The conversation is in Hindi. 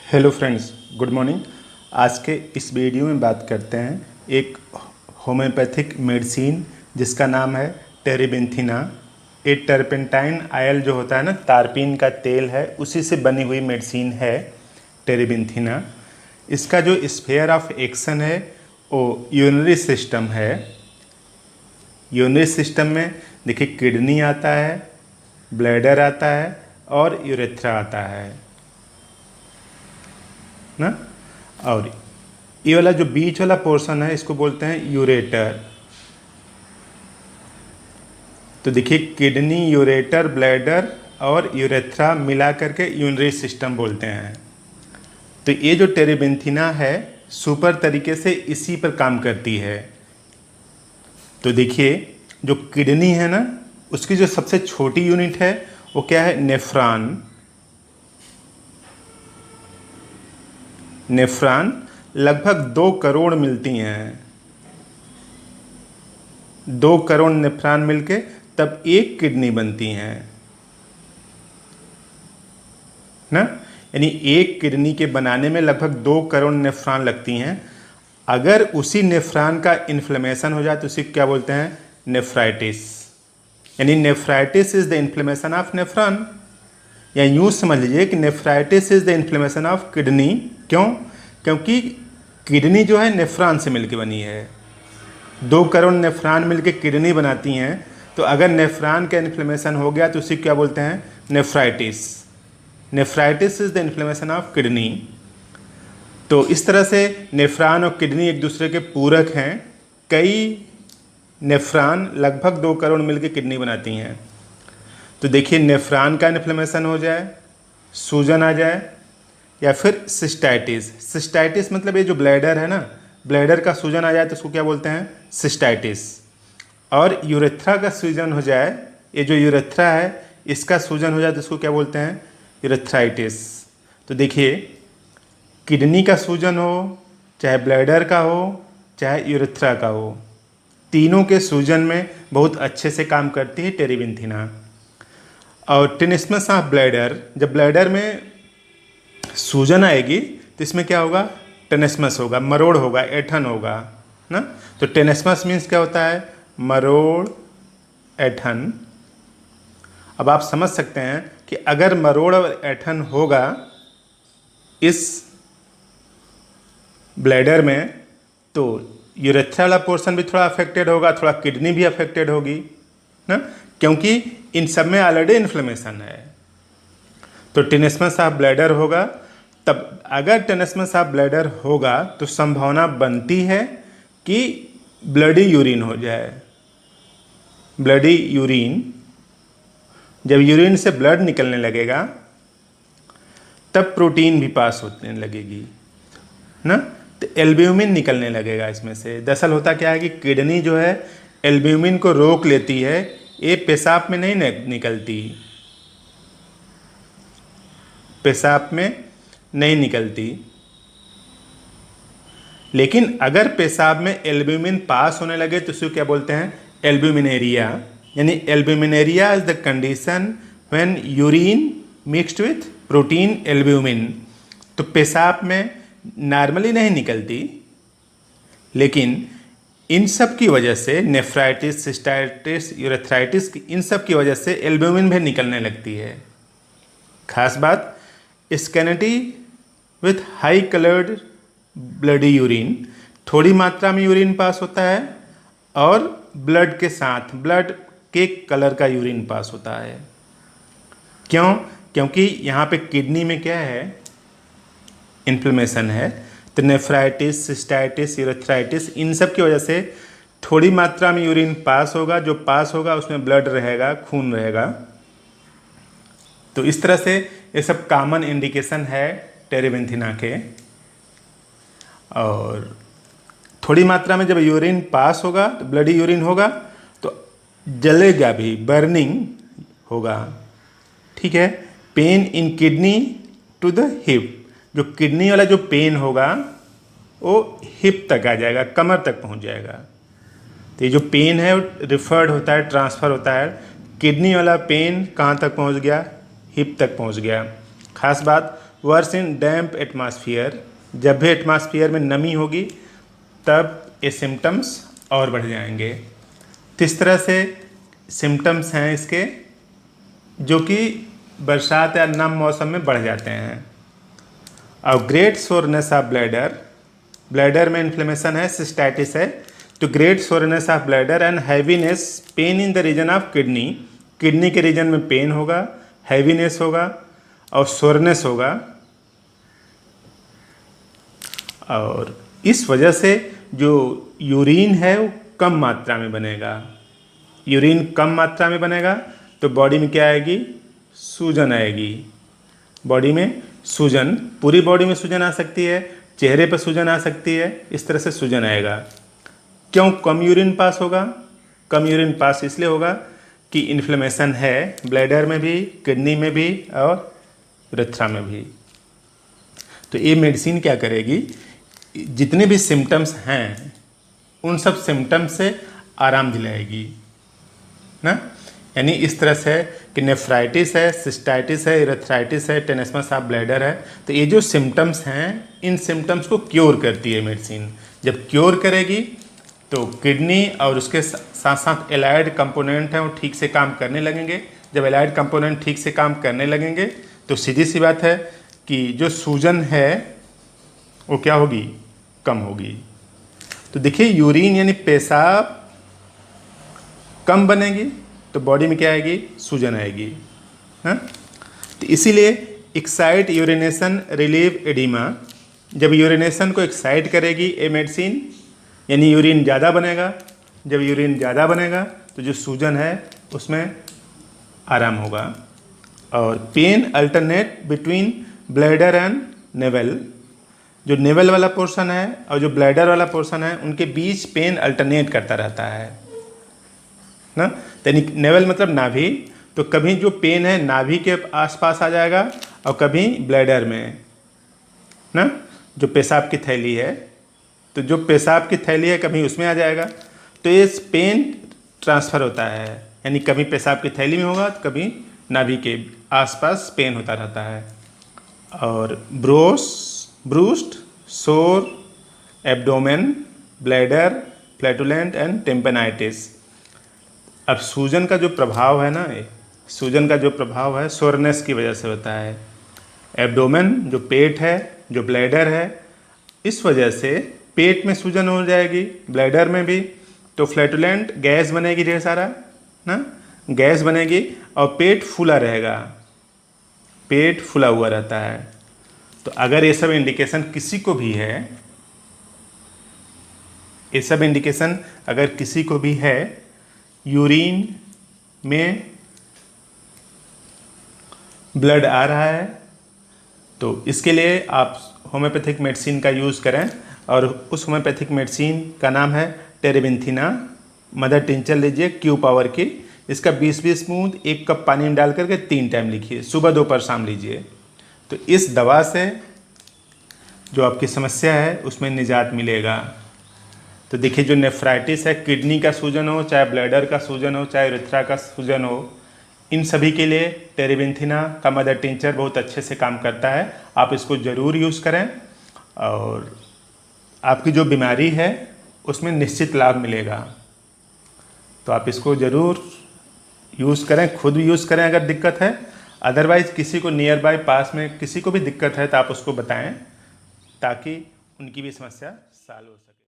Hello friends, good morning. आज के इस वीडियो में बात करते हैं एक होम्योपैथिक मेडिसिन जिसका नाम है टेरेबिंथिना। ये टर्पेंटाइन ऑयल जो होता है ना, तारपीन का तेल है, उसी से बनी हुई मेडिसिन है टेरेबिंथिना। इसका जो स्फीयर ऑफ एक्शन है वो यूरिनरी सिस्टम है। यूरिनरी सिस्टम में देखिए किडनी आता है, ब्लैडर आता है और यूरेथ्रा आता है ना। और ये वाला जो बीच वाला पोर्शन है इसको बोलते हैं यूरेटर। तो देखिए किडनी, यूरेटर, ब्लैडर और यूरेथ्रा मिला करके यूरिनरी सिस्टम बोलते हैं। तो ये जो टेरेबिंथिना है सुपर तरीके से इसी पर काम करती है। तो देखिए जो किडनी है ना, उसकी जो सबसे छोटी यूनिट है वो क्या है, नेफ्रॉन। नेफ्रॉन लगभग 2 करोड़ मिलती हैं। 2 करोड़ नेफ्रॉन मिलके तब एक किडनी बनती हैं ना। यानी एक किडनी के बनाने में लगभग 2 करोड़ नेफ्रॉन लगती हैं। अगर उसी नेफ्रॉन का इन्फ्लेमेशन हो जाए तो उसे क्या बोलते हैं, नेफ्राइटिस। यानी nephritis is the inflammation of nephron, या यूँ समझ लीजिए कि nephritis is the inflammation of kidney. क्यों? क्योंकि किडनी जो है नेफ्रॉन से मिलकर बनी है। 2 करोड़ नेफ्रॉन मिलकर किडनी बनाती हैं। तो अगर नेफ्रॉन का इन्फ्लेमेशन हो गया तो उसे क्या बोलते हैं, nephritis. Nephritis is the inflammation of kidney. तो इस तरह से नेफ्रॉन और किडनी एक दूसरे के पूरक हैं। कई नेफ्रॉन लगभग 2 करोड़ मिलकर किडनी बनाती हैं। तो देखिए नेफ्रॉन का इन्फ्लेमेशन हो जाए, सूजन आ जाए, या फिर सिस्टाइटिस। सिस्टाइटिस मतलब ये जो ब्लैडर है ना, ब्लैडर का सूजन आ जाए तो उसको क्या बोलते हैं, सिस्टाइटिस। और यूरेथ्रा का सूजन हो जाए, ये जो यूरेथ्रा है इसका सूजन हो जाए तो इसको क्या बोलते हैं, यूरेथ्राइटिस। तो देखिए किडनी का सूजन हो, चाहे ब्लैडर का हो, चाहे यूरेथ्रा का हो, तीनों के सूजन में बहुत अच्छे से काम करती है टेरेबिंथिना। और टेनिस्मस ऑफ ब्लैडर, जब ब्लैडर में सूजन आएगी तो इसमें क्या होगा, टेनिस्मस होगा, मरोड़ होगा, ऐठन होगा ना। तो टेनिस्मस मीन्स क्या होता है, मरोड़, ऐठन। अब आप समझ सकते हैं कि अगर मरोड़ और ऐठन होगा इस ब्लैडर में तो यूरेथ्रा वाला पोर्शन भी थोड़ा अफेक्टेड होगा, थोड़ा किडनी भी अफेक्टेड होगी ना, क्योंकि इन सब में ऑलरेडी इन्फ्लेमेशन है। तो टेनिस्मस ऑफ ब्लैडर होगा। तब अगर टेनिस्मस ऑफ ब्लैडर होगा तो संभावना बनती है कि ब्लडी यूरिन हो जाए। ब्लडी यूरिन, जब यूरिन से ब्लड निकलने लगेगा तब प्रोटीन भी पास होने लगेगी ना, तो एल्ब्यूमिन निकलने लगेगा इसमें से। दरअसल होता क्या है कि किडनी जो है एल्ब्यूमिन को रोक लेती है, ये पेशाब में नहीं निकलती, पेशाब में नहीं निकलती। लेकिन अगर पेशाब में एल्ब्यूमिन पास होने लगे तो उसको क्या बोलते हैं, एल्ब्यूमिनेरिया। यानी albuminuria is the condition when urine mixed with protein albumin. तो पेशाब में नॉर्मली नहीं निकलती, लेकिन इन सब की वजह से नेफ्राइटिस, सिस्टाइटिस, यूरेथ्राइटिस, इन सब की वजह से एल्ब्यूमिन भी निकलने लगती है। खास बात, scanty with high coloured bloody urine, थोड़ी मात्रा में यूरिन पास होता है और ब्लड के साथ ब्लड के कलर का यूरिन पास होता है। क्यों? क्योंकि यहाँ पे किडनी में क्या है, इन्फ्लेमेशन है। तो नेफ्राइटिस, सिस्टाइटिस, यूरेथ्राइटिस, इन सब की वजह से थोड़ी मात्रा में यूरिन पास होगा, जो पास होगा उसमें ब्लड रहेगा, खून रहेगा। तो इस तरह से ये सब कॉमन इंडिकेशन है टेरेबिंथिना के। और थोड़ी मात्रा में जब यूरिन पास होगा तो ब्लडी यूरिन होगा तो जलेगा भी, बर्निंग होगा, ठीक है। Pain in kidney to the hip, जो किडनी वाला जो पेन होगा वो हिप तक आ जाएगा, कमर तक पहुंच जाएगा। तो ये जो पेन है रिफर्ड होता है, ट्रांसफ़र होता है। किडनी वाला पेन कहाँ तक पहुंच गया, हिप तक पहुंच गया। खास बात, वर्स इन डैम्प एटमॉस्फेयर, जब भी एटमॉस्फेयर में नमी होगी तब ये सिम्टम्स और बढ़ जाएंगे। तो इस तरह से सिम्टम्स हैं इसके जो कि बरसात या नम मौसम में बढ़ जाते हैं। और great soreness of bladder, bladder में इन्फ्लेमेशन है, सिस्टाइटिस है, तो great soreness of bladder and heaviness, pain in the region of kidney, kidney के रीजन में पेन होगा, हैवीनेस होगा और सोरनेस होगा। और इस वजह से जो यूरिन है वो कम मात्रा में बनेगा। यूरिन कम मात्रा में बनेगा तो बॉडी में क्या आएगी, सूजन आएगी। बॉडी में सूजन, पूरी बॉडी में सूजन आ सकती है, चेहरे पर सूजन आ सकती है, इस तरह से सूजन आएगा। क्यों कम यूरिन पास होगा? कम यूरिन पास इसलिए होगा कि इन्फ्लेमेशन है ब्लैडर में भी, किडनी में भी और यूरेथ्रा में भी। तो ये मेडिसिन क्या करेगी, जितने भी सिम्टम्स हैं उन सब सिम्टम्स से आराम दिलाएगी ना। यानी इस तरह से कि नेफ्राइटिस है, सिस्टाइटिस है, यूरेथ्राइटिस है, टेनेस्मस ऑफ ब्लैडर है, तो ये जो सिम्टम्स हैं इन सिम्टम्स को क्योर करती है मेडिसिन। जब क्योर करेगी तो किडनी और उसके साथ साथ एलाइड कंपोनेंट हैं वो ठीक से काम करने लगेंगे। जब एलाइड कंपोनेंट ठीक से काम करने लगेंगे तो सीधी सी बात है कि जो सूजन है वो क्या होगी, कम होगी। तो देखिए यूरिन यानी पेशाब कम बनेगी तो बॉडी में क्या आएगी, सूजन आएगी। हाँ, तो इसीलिए एक्साइट यूरिनेशन रिलीव एडिमा, जब यूरिनेशन को एक्साइट करेगी ये मेडिसिन, यानी यूरिन ज़्यादा बनेगा। जब यूरिन ज़्यादा बनेगा तो जो सूजन है उसमें आराम होगा। और pain alternate between bladder and navel, जो नेवल वाला पोर्शन है और जो ब्लैडर वाला पोर्शन है उनके बीच पेन अल्टरनेट करता रहता है ना। यानी नेवल मतलब नाभि, तो कभी जो पेन है नाभि के आसपास आ जाएगा और कभी ब्लैडर में ना, जो पेशाब की थैली है, तो जो पेशाब की थैली है कभी उसमें आ जाएगा। तो ये पेन ट्रांसफ़र होता है, यानी कभी पेशाब की थैली में होगा तो कभी नाभि के आसपास पेन होता रहता है। और ब्रूस्ट, सोर, एब्डोमेन, ब्लैडर, फ्लैटुलेंट एंड टेम्पेनाइटिस। अब सूजन का जो प्रभाव है ना, सूजन का जो प्रभाव है सोरनेस की वजह से होता है। एब्डोमेन जो पेट है, जो ब्लैडर है, इस वजह से पेट में सूजन हो जाएगी, ब्लैडर में भी। तो फ्लैटुलेंट गैस बनेगी ढेर सारा ना, गैस बनेगी और पेट फूला रहेगा, पेट फूला हुआ रहता है। तो अगर ये सब इंडिकेशन किसी को भी है, ये सब इंडिकेशन अगर किसी को भी है, यूरिन में ब्लड आ रहा है, तो इसके लिए आप होम्योपैथिक मेडिसिन का यूज़ करें। और उस होम्योपैथिक मेडिसिन का नाम है टेरेबिंथिना। मदर टिंचर लीजिए क्यू पावर की, इसका 20-20 बूंद 1 कप पानी में डाल करके 3 टाइम लिखिए, सुबह दोपहर शाम लीजिए। तो इस दवा से जो आपकी समस्या है उसमें निजात मिलेगा। तो देखिए जो नेफ्राइटिस है, किडनी का सूजन हो, चाहे ब्लैडर का सूजन हो, चाहे यूरेथ्रा का सूजन हो, इन सभी के लिए टेरेबिंथिना का मदर टिंचर बहुत अच्छे से काम करता है। आप इसको ज़रूर यूज़ करें और आपकी जो बीमारी है उसमें निश्चित लाभ मिलेगा। तो आप इसको ज़रूर यूज़ करें, खुद भी यूज़ करें अगर दिक्कत है। अदरवाइज़ किसी को नियर बाय पास में किसी को भी दिक्कत है तो आप उसको बताएं ताकि उनकी भी समस्या सॉल्व हो सके।